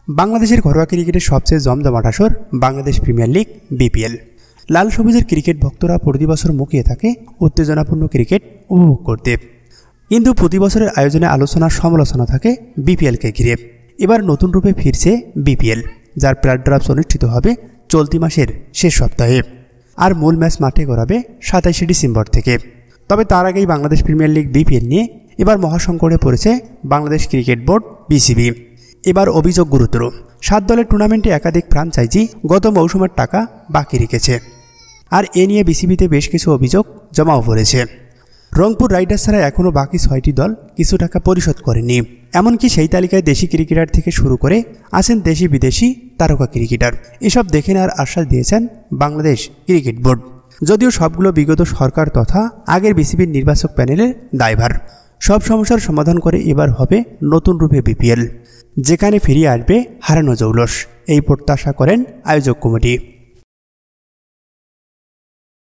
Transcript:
বাংলাদেশের ঘরোয়া ক্রিকেটের সবচেয়ে জমজমাট আসর বাংলাদেশ প্রিমিয়ার লিগ বিপিএল। লাল সবুজের ক্রিকেট ভক্তরা প্রতি বছর মুখিয়ে থাকে উত্তেজনাপূর্ণ ক্রিকেট উপভোগ করতে। কিন্তু প্রতি বছরের আয়োজনে আলোচনা সমালোচনা থাকে বিপিএলকে ঘিরে। এবার নতুন রূপে ফিরছে বিপিএল, যার প্লে ড্রপস অনুষ্ঠিত হবে চলতি মাসের শেষ সপ্তাহে, আর মূল ম্যাচ মাঠে গড়াবে 27 ডিসেম্বর থেকে। তবে তার আগেই বাংলাদেশ প্রিমিয়ার লিগ বিপিএল নিয়ে এবার মহাসংকটে পড়েছে বাংলাদেশ ক্রিকেট বোর্ড বিসিবি। এবার অভিযোগ গুরুতর। 7 দলের টুর্নামেন্টে একাধিক ফ্রাঞ্চাইজি গত মৌসুমের টাকা বাকি রেখেছে, আর এ নিয়ে বিসিবিতে বেশ কিছু অভিযোগ জমাও পড়েছে। রংপুর রাইডার্স ছাড়া এখনও বাকি 6টি দল কিছু টাকা পরিশোধ করেনি। এমনকি সেই তালিকায় দেশি ক্রিকেটার থেকে শুরু করে আছেন দেশি বিদেশি তারকা ক্রিকেটার। এসব দেখে নেওয়ার আশ্বাস দিয়েছেন বাংলাদেশ ক্রিকেট বোর্ড, যদিও সবগুলো বিগত সরকার তথা আগের বিসিবির নির্বাচক প্যানেলের দায়ভার। সব সমস্যার সমাধান করে এবার হবে নতুন রূপে বিপিএল, যেখানে ফিরিয়ে আসবে হারানো জৌলস, এই প্রত্যাশা করেন আয়োজক কমিটি।